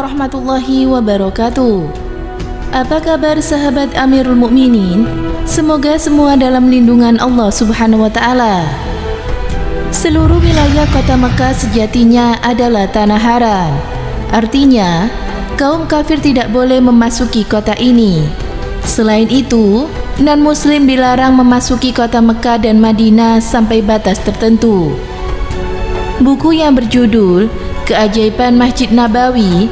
warahmatullahi wabarakatuh. Apa kabar sahabat Amirul Mukminin? Semoga semua dalam lindungan Allah Subhanahu wa Ta'ala. Seluruh wilayah kota Mekah sejatinya adalah tanah haram. Artinya, kaum kafir tidak boleh memasuki kota ini. Selain itu, non-muslim dilarang memasuki kota Mekah dan Madinah sampai batas tertentu. Buku yang berjudul Keajaiban Masjid Nabawi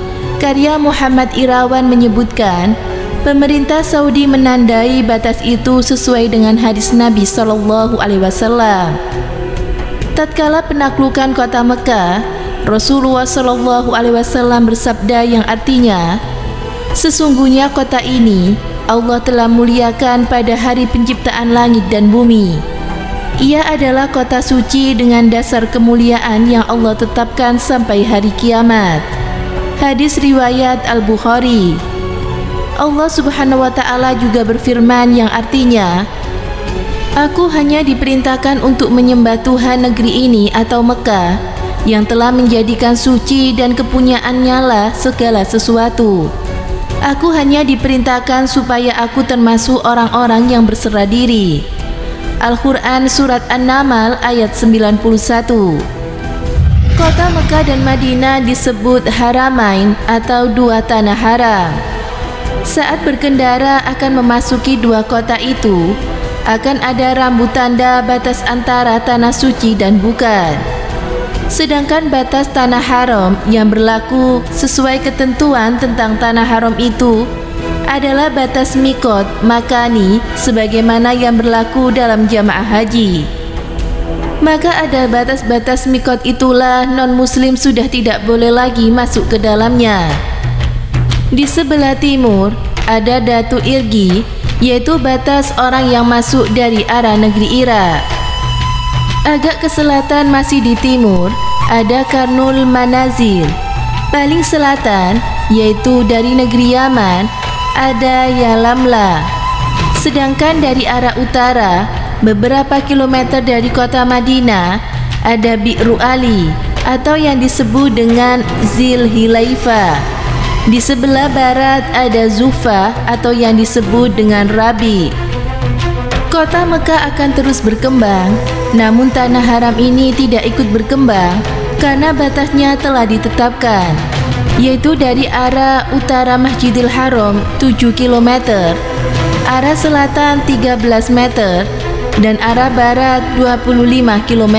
karya Muhammad Irawan menyebutkan pemerintah Saudi menandai batas itu sesuai dengan hadis Nabi SAW. Tatkala penaklukan kota Mekah, Rasulullah SAW bersabda yang artinya, sesungguhnya kota ini Allah telah muliakan pada hari penciptaan langit dan bumi. Ia adalah kota suci dengan dasar kemuliaan yang Allah tetapkan sampai hari kiamat. Hadis riwayat Al-Bukhari. Allah Subhanahu wa Ta'ala juga berfirman yang artinya, Aku hanya diperintahkan untuk menyembah Tuhan negeri ini atau Mekah yang telah menjadikan suci dan kepunyaannya lah segala sesuatu. Aku hanya diperintahkan supaya aku termasuk orang-orang yang berserah diri. Al-Quran Surat An-Naml ayat 91. Kota Mekah dan Madinah disebut Haramain atau dua tanah haram. Saat berkendara akan memasuki dua kota itu, akan ada rambu tanda batas antara tanah suci dan bukan. Sedangkan batas tanah haram yang berlaku sesuai ketentuan tentang tanah haram itu adalah batas mikot makani sebagaimana yang berlaku dalam jamaah haji. Maka ada batas-batas mikot itulah non-muslim sudah tidak boleh lagi masuk ke dalamnya. Di sebelah timur ada Datu Irgi, yaitu batas orang yang masuk dari arah negeri Irak. Agak ke selatan masih di timur ada Karnul Manazil. Paling selatan yaitu dari negeri Yaman ada Yalamla. Sedangkan dari arah utara beberapa kilometer dari kota Madinah ada Bi'ru Ali atau yang disebut dengan Zil Hilaifa. Di sebelah barat ada Zufa atau yang disebut dengan Rabi. Kota Mekah akan terus berkembang, namun tanah haram ini tidak ikut berkembang karena batasnya telah ditetapkan, yaitu dari arah utara Masjidil Haram 7 km, arah selatan 13 meter, dan arah barat 25 km.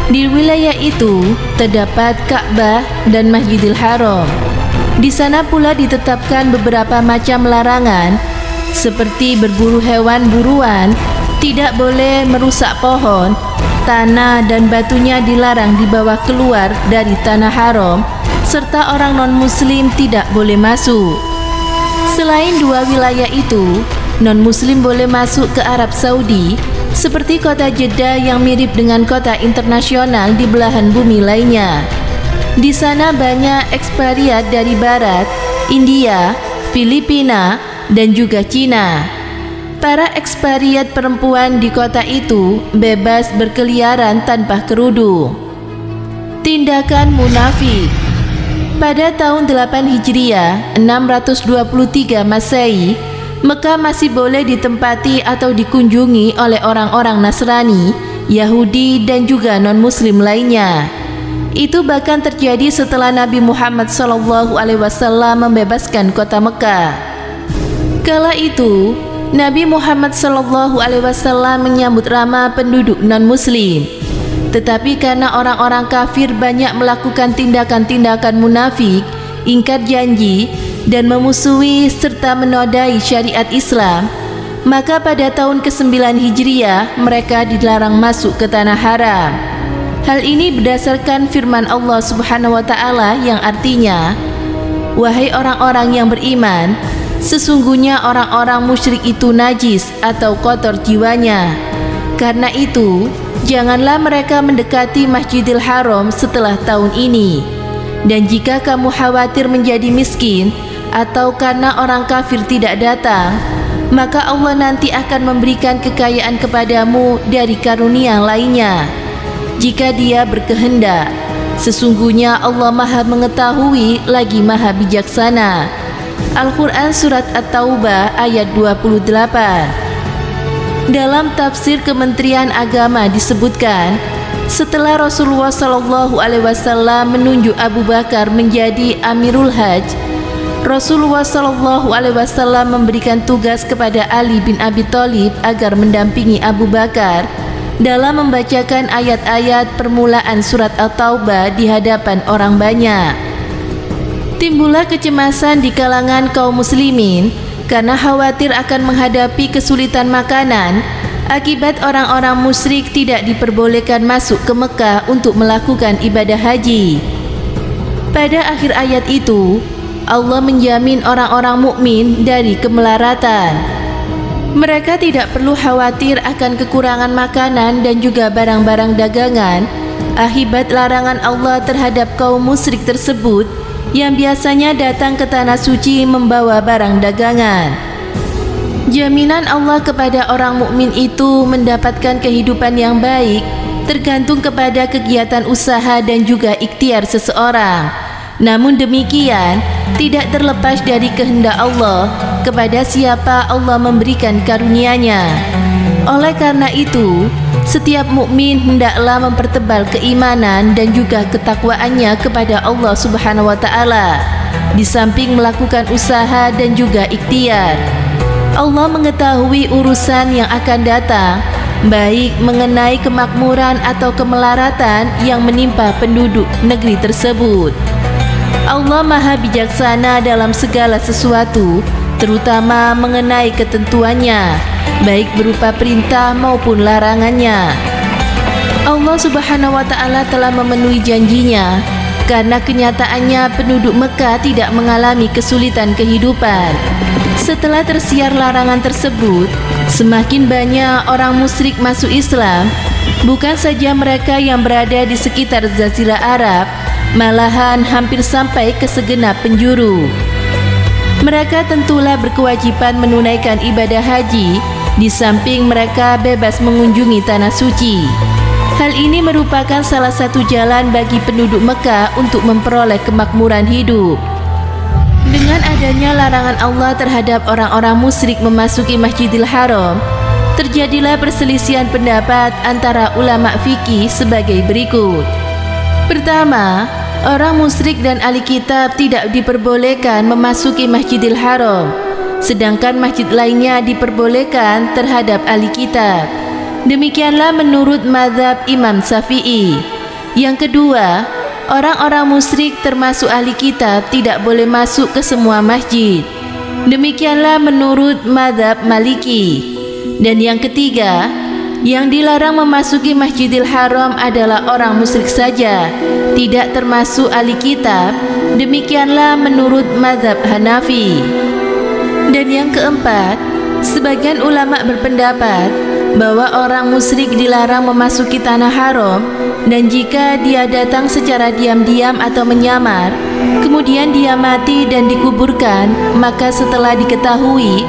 Di wilayah itu terdapat Ka'bah dan Masjidil Haram. Di sana pula ditetapkan beberapa macam larangan seperti berburu hewan buruan, tidak boleh merusak pohon, tanah dan batunya dilarang dibawa keluar dari tanah haram, serta orang non-muslim tidak boleh masuk. Selain dua wilayah itu, non-muslim boleh masuk ke Arab Saudi seperti kota Jeddah yang mirip dengan kota internasional di belahan bumi lainnya. Di sana banyak ekspatriat dari Barat, India, Filipina, dan juga Cina. Para ekspatriat perempuan di kota itu bebas berkeliaran tanpa kerudung. Tindakan munafik. Pada tahun 8 Hijriah 623 Masehi, Mekah masih boleh ditempati atau dikunjungi oleh orang-orang Nasrani, Yahudi, dan juga non-muslim lainnya. Itu bahkan terjadi setelah Nabi Muhammad SAW membebaskan kota Mekah. Kala itu, Nabi Muhammad SAW menyambut ramah penduduk non-muslim. Tetapi karena orang-orang kafir banyak melakukan tindakan-tindakan munafik, ingkar janji, dan memusuhi serta menodai syariat Islam, maka pada tahun ke-9 Hijriah mereka dilarang masuk ke tanah haram. Hal ini berdasarkan firman Allah Subhanahu wa Ta'ala yang artinya, Wahai orang-orang yang beriman, sesungguhnya orang-orang musyrik itu najis atau kotor jiwanya. Karena itu, janganlah mereka mendekati Masjidil Haram setelah tahun ini. Dan jika kamu khawatir menjadi miskin atau karena orang kafir tidak datang, maka Allah nanti akan memberikan kekayaan kepadamu dari karunia lainnya, jika Dia berkehendak. Sesungguhnya Allah Maha Mengetahui lagi Maha Bijaksana. Al-Quran Surat At-Taubah ayat 28. Dalam tafsir Kementerian Agama disebutkan, setelah Rasulullah SAW menunjuk Abu Bakar menjadi Amirul Hajj, Rasulullah SAW memberikan tugas kepada Ali bin Abi Thalib agar mendampingi Abu Bakar dalam membacakan ayat-ayat permulaan surat At-Taubah di hadapan orang banyak. Timbullah kecemasan di kalangan kaum muslimin karena khawatir akan menghadapi kesulitan makanan akibat orang-orang musyrik tidak diperbolehkan masuk ke Mekah untuk melakukan ibadah haji. Pada akhir ayat itu, Allah menjamin orang-orang mukmin dari kemelaratan. Mereka tidak perlu khawatir akan kekurangan makanan dan juga barang-barang dagangan akibat larangan Allah terhadap kaum musyrik tersebut yang biasanya datang ke tanah suci membawa barang dagangan. Jaminan Allah kepada orang mukmin itu mendapatkan kehidupan yang baik tergantung kepada kegiatan usaha dan juga ikhtiar seseorang. Namun demikian, tidak terlepas dari kehendak Allah kepada siapa Allah memberikan karunia-Nya. Oleh karena itu, setiap mukmin hendaklah mempertebal keimanan dan juga ketakwaannya kepada Allah Subhanahu wa taala, di samping melakukan usaha dan juga ikhtiar. Allah mengetahui urusan yang akan datang, baik mengenai kemakmuran atau kemelaratan yang menimpa penduduk negeri tersebut. Allah Maha Bijaksana dalam segala sesuatu, terutama mengenai ketentuannya, baik berupa perintah maupun larangannya. Allah Subhanahu wa taala telah memenuhi janjinya, karena kenyataannya penduduk Mekah tidak mengalami kesulitan kehidupan. Setelah tersiar larangan tersebut, semakin banyak orang musyrik masuk Islam, bukan saja mereka yang berada di sekitar Jazirah Arab, malahan hampir sampai ke segenap penjuru. Mereka tentulah berkewajiban menunaikan ibadah haji, di samping mereka bebas mengunjungi tanah suci. Hal ini merupakan salah satu jalan bagi penduduk Mekah untuk memperoleh kemakmuran hidup. Dengan adanya larangan Allah terhadap orang-orang musyrik memasuki Masjidil Haram, terjadilah perselisihan pendapat antara ulama fikih sebagai berikut. Pertama, orang musyrik dan ahli kitab tidak diperbolehkan memasuki Masjidil Haram, sedangkan masjid lainnya diperbolehkan terhadap ahli kitab. Demikianlah menurut mazhab Imam Syafi'i. Yang kedua, orang-orang musyrik termasuk ahli kitab tidak boleh masuk ke semua masjid. Demikianlah menurut mazhab Maliki. Dan yang ketiga, yang dilarang memasuki Masjidil Haram adalah orang musyrik saja, tidak termasuk ahli kitab. Demikianlah menurut mazhab Hanafi. Dan yang keempat, sebagian ulama berpendapat bahwa orang musyrik dilarang memasuki tanah haram, dan jika dia datang secara diam-diam atau menyamar, kemudian dia mati dan dikuburkan, maka setelah diketahui,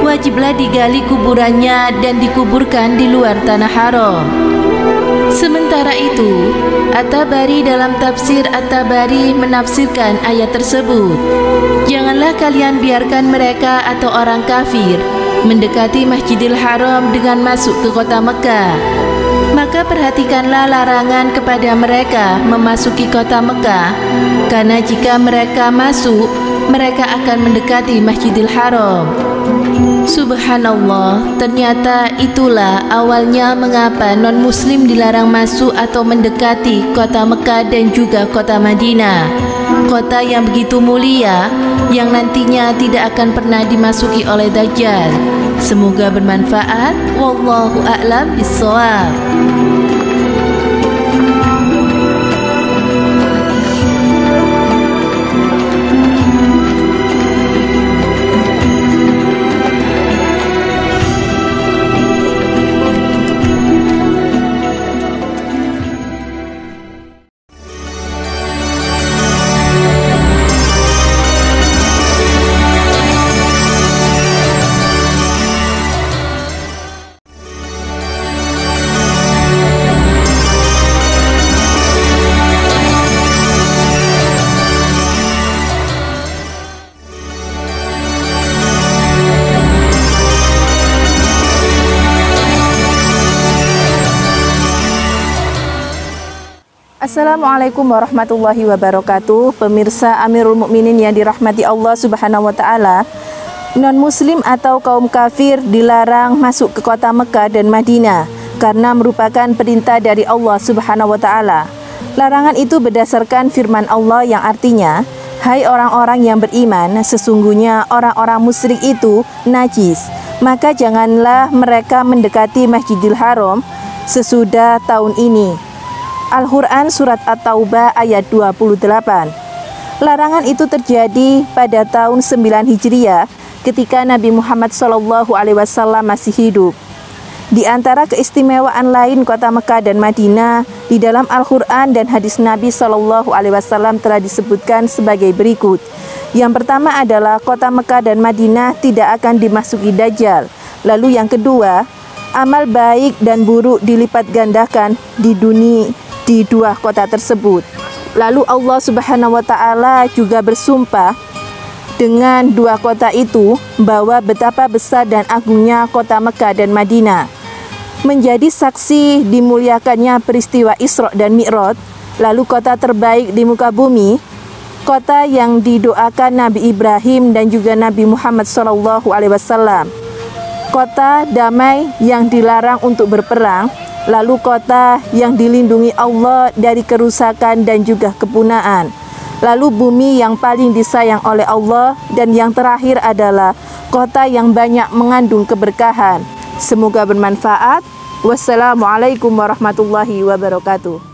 wajiblah digali kuburannya dan dikuburkan di luar tanah haram. Sementara itu, At-Tabari dalam tafsir At-Tabari menafsirkan ayat tersebut, janganlah kalian biarkan mereka atau orang kafir mendekati Masjidil Haram dengan masuk ke kota Mekah. Maka perhatikanlah larangan kepada mereka memasuki kota Mekah, karena jika mereka masuk, mereka akan mendekati Masjidil Haram. Subhanallah, ternyata itulah awalnya mengapa non-muslim dilarang masuk atau mendekati kota Mekah dan juga kota Madinah, kota yang begitu mulia yang nantinya tidak akan pernah dimasuki oleh Dajjal. Semoga bermanfaat. Wallahu a'lam bishawab. Assalamualaikum warahmatullahi wabarakatuh. Pemirsa Amirul Mukminin yang dirahmati Allah Subhanahu wa taala, non-muslim atau kaum kafir dilarang masuk ke kota Mekah dan Madinah karena merupakan perintah dari Allah Subhanahu wa taala. Larangan itu berdasarkan firman Allah yang artinya, "Hai orang-orang yang beriman, sesungguhnya orang-orang musyrik itu najis, maka janganlah mereka mendekati Masjidil Haram sesudah tahun ini." Al-Quran Surat At-Taubah ayat 28. Larangan itu terjadi pada tahun 9 Hijriah ketika Nabi Muhammad SAW masih hidup. Di antara keistimewaan lain kota Mekah dan Madinah di dalam Al-Quran dan hadis Nabi SAW telah disebutkan sebagai berikut. Yang pertama adalah kota Mekah dan Madinah tidak akan dimasuki Dajjal. Lalu yang kedua, amal baik dan buruk dilipat gandakan di dua kota tersebut. Lalu Allah Subhanahu wa taala juga bersumpah dengan dua kota itu bahwa betapa besar dan agungnya kota Mekah dan Madinah. Menjadi saksi dimuliakannya peristiwa Isra dan Mi'raj, lalu kota terbaik di muka bumi, kota yang didoakan Nabi Ibrahim dan juga Nabi Muhammad SAW, kota damai yang dilarang untuk berperang, lalu kota yang dilindungi Allah dari kerusakan dan juga kepunaan, lalu bumi yang paling disayang oleh Allah, dan yang terakhir adalah kota yang banyak mengandung keberkahan. Semoga bermanfaat. Wassalamualaikum warahmatullahi wabarakatuh.